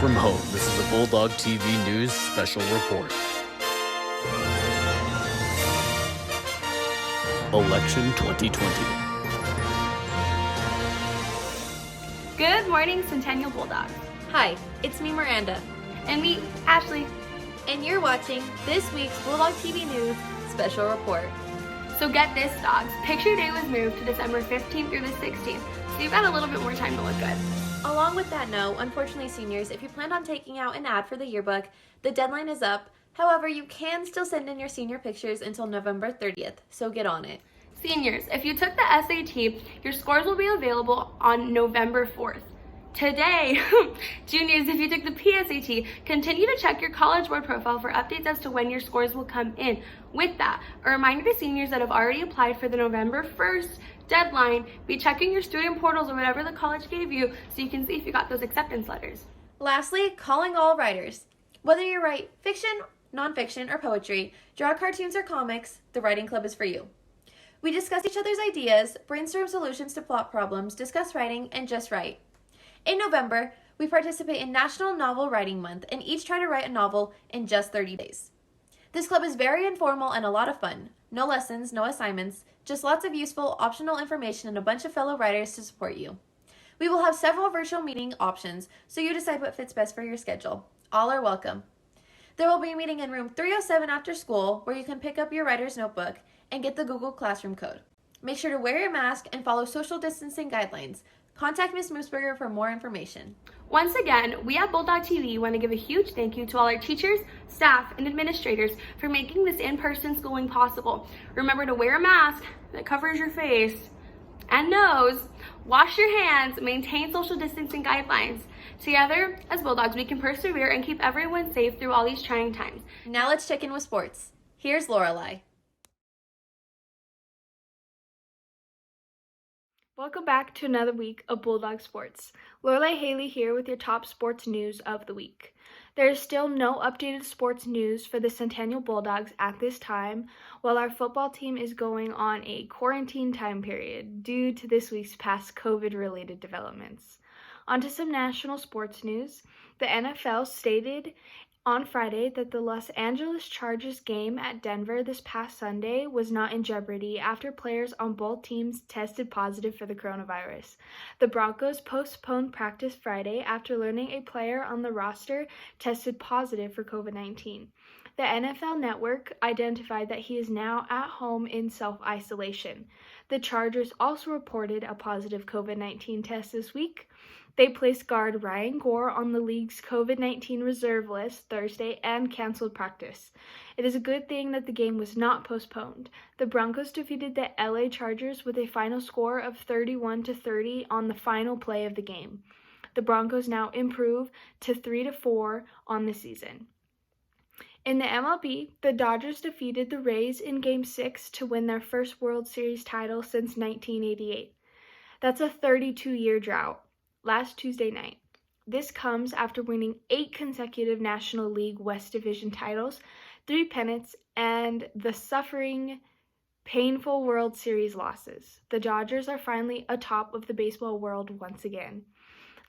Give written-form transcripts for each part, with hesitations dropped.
from home, this is a Bulldog TV News Special Report. Election 2020. Good morning, Centennial Bulldogs. Hi, it's me, Miranda. And me, Ashley. And you're watching this week's Bulldog TV News Special Report. So get this, dogs. Picture Day was moved to December 15th through the 16th, so you've got a little bit more time to look good. Along with that note, unfortunately, seniors, if you planned on taking out an ad for the yearbook, the deadline is up. However, you can still send in your senior pictures until November 30th, so get on it. Seniors, if you took the SAT, your scores will be available on November 4th. Today, juniors, if you took the PSAT, continue to check your College Board profile for updates as to when your scores will come in. With that, a reminder to seniors that have already applied for the November 1st deadline, be checking your student portals or whatever the college gave you so you can see if you got those acceptance letters. Lastly, calling all writers. Whether you write fiction, nonfiction, or poetry, draw cartoons or comics, the Writing Club is for you. We discuss each other's ideas, brainstorm solutions to plot problems, discuss writing, and just write. In November, we participate in National Novel Writing Month and each try to write a novel in just 30 days. This club is very informal and a lot of fun. No lessons, no assignments, just lots of useful, optional information and a bunch of fellow writers to support you. We will have several virtual meeting options, so you decide what fits best for your schedule. All are welcome. There will be a meeting in room 307 after school where you can pick up your writer's notebook and get the Google Classroom code. Make sure to wear your mask and follow social distancing guidelines. Contact Ms. Mooseberger for more information. Once again, we at Bulldog TV want to give a huge thank you to all our teachers, staff, and administrators for making this in-person schooling possible. Remember to wear a mask that covers your face and nose, wash your hands, maintain social distancing guidelines. Together, as Bulldogs, we can persevere and keep everyone safe through all these trying times. Now let's check in with sports. Here's Lorelai. Welcome back to another week of Bulldog Sports. Lorelai Haley here with your top sports news of the week. There is still no updated sports news for the Centennial Bulldogs at this time, while our football team is going on a quarantine time period due to this week's past COVID-related developments. On to some national sports news. The NFL stated on Friday that the Los Angeles Chargers game at Denver this past Sunday was not in jeopardy after players on both teams tested positive for the coronavirus. The Broncos postponed practice Friday after learning a player on the roster tested positive for COVID-19. The NFL Network identified that he is now at home in self-isolation. The Chargers also reported a positive COVID-19 test this week. They placed guard Ryan Gore on the league's COVID-19 reserve list Thursday and canceled practice. It is a good thing that the game was not postponed. The Broncos defeated the LA Chargers with a final score of 31-30 on the final play of the game. The Broncos now improve to 3-4 on the season. In the MLB, the Dodgers defeated the Rays in Game 6 to win their first World Series title since 1988. That's a 32-year drought. Last Tuesday night. This comes after winning 8 consecutive National League West Division titles, 3 pennants, and the suffering, painful World Series losses. The Dodgers are finally atop of the baseball world once again.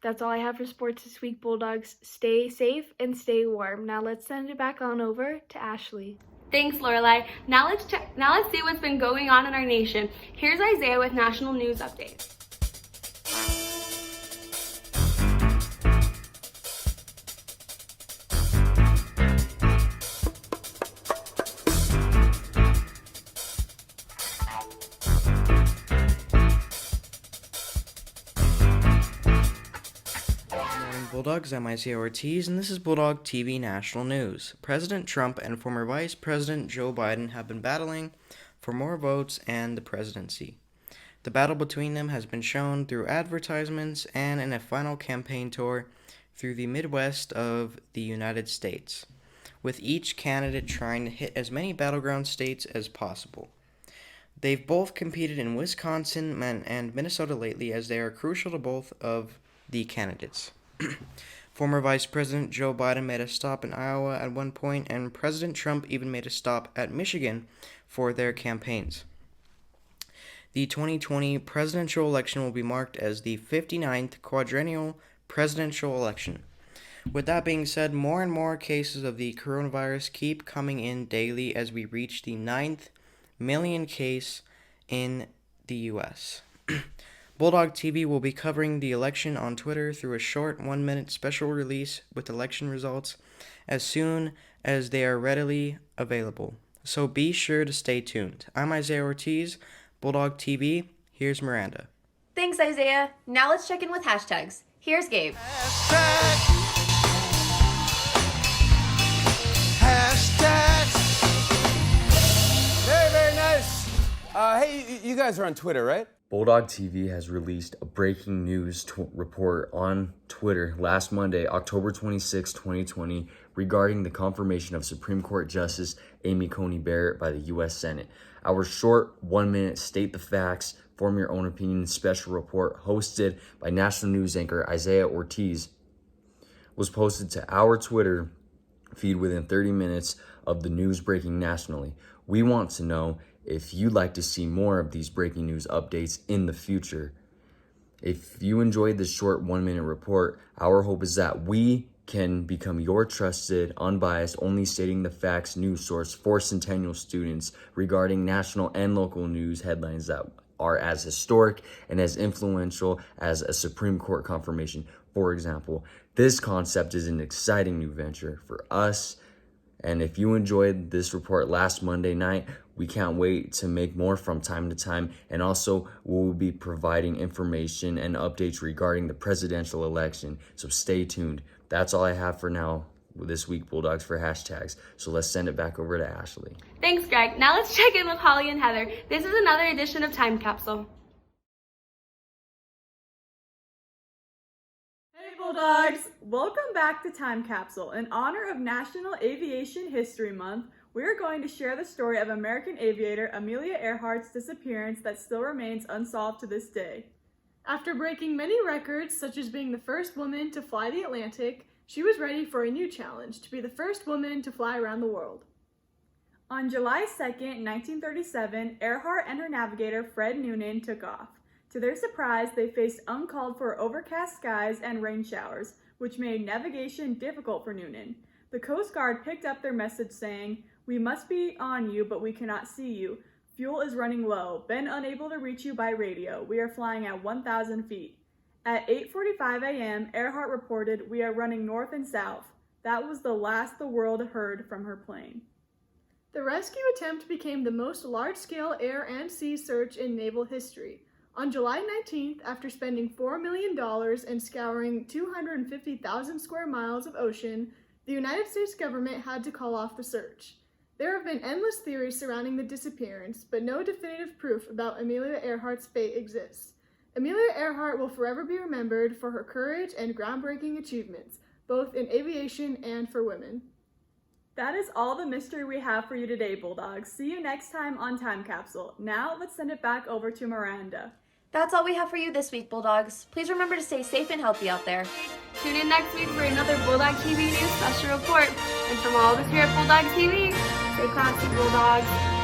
That's all I have for sports this week, Bulldogs. Stay safe and stay warm. Now let's send it back on over to Ashley. Thanks, Lorelai. Now let's see what's been going on in our nation. Here's Isaiah with national news updates. Bulldogs, I'm Isaiah Ortiz, and this is Bulldog TV National News. President Trump and former Vice President Joe Biden have been battling for more votes and the presidency. The battle between them has been shown through advertisements and in a final campaign tour through the Midwest of the United States, with each candidate trying to hit as many battleground states as possible. They've both competed in Wisconsin and Minnesota lately, as they are crucial to both of the candidates. Former Vice President Joe Biden made a stop in Iowa at one point, and President Trump even made a stop at Michigan for their campaigns. The 2020 presidential election will be marked as the 59th quadrennial presidential election. With that being said, more and more cases of the coronavirus keep coming in daily as we reach the 9th million case in the U.S. Bulldog TV will be covering the election on Twitter through a short 1-minute special release with election results as soon as they are readily available. So be sure to stay tuned. I'm Isaiah Ortiz, Bulldog TV. Here's Miranda. Thanks, Isaiah. Now let's check in with hashtags. Here's Gabe. Hashtags. Very, very nice. Hey, you guys are on Twitter, right? Bulldog TV has released a breaking news report on Twitter last Monday, October 26, 2020, regarding the confirmation of Supreme Court Justice Amy Coney Barrett by the U.S. Senate. Our short 1-minute State the Facts, Form Your Own Opinion special report, hosted by national news anchor Isaiah Ortiz, was posted to our Twitter feed within 30 minutes of the news breaking nationally. We want to know if you'd like to see more of these breaking news updates in the future. If you enjoyed this short 1-minute report, our hope is that we can become your trusted, unbiased, only stating the facts news source for Centennial students regarding national and local news headlines that are as historic and as influential as a Supreme Court confirmation. For example, this concept is an exciting new venture for us. And if you enjoyed this report last Monday night, we can't wait to make more from time to time. And also, we'll be providing information and updates regarding the presidential election. So stay tuned. That's all I have for now this week, Bulldogs for hashtags. So let's send it back over to Ashley. Thanks, Greg. Now let's check in with Holly and Heather. This is another edition of Time Capsule. Hey Bulldogs! Welcome back to Time Capsule. In honor of National Aviation History Month, we are going to share the story of American aviator Amelia Earhart's disappearance that still remains unsolved to this day. After breaking many records, such as being the first woman to fly the Atlantic, she was ready for a new challenge, to be the first woman to fly around the world. On July 2nd, 1937, Earhart and her navigator Fred Noonan took off. To their surprise, they faced uncalled for overcast skies and rain showers, which made navigation difficult for Noonan. The Coast Guard picked up their message saying, "We must be on you, but we cannot see you. Fuel is running low. Been unable to reach you by radio. We are flying at 1,000 feet." At 8:45 a.m., Earhart reported, "We are running north and south." That was the last the world heard from her plane. The rescue attempt became the most large-scale air and sea search in naval history. On July 19th, after spending $4 million and scouring 250,000 square miles of ocean, the United States government had to call off the search. There have been endless theories surrounding the disappearance, but no definitive proof about Amelia Earhart's fate exists. Amelia Earhart will forever be remembered for her courage and groundbreaking achievements, both in aviation and for women. That is all the mystery we have for you today, Bulldogs. See you next time on Time Capsule. Now, let's send it back over to Miranda. That's all we have for you this week, Bulldogs. Please remember to stay safe and healthy out there. Tune in next week for another Bulldog TV News special report. And from all of us here at Bulldog TV, stay classy, Bulldogs.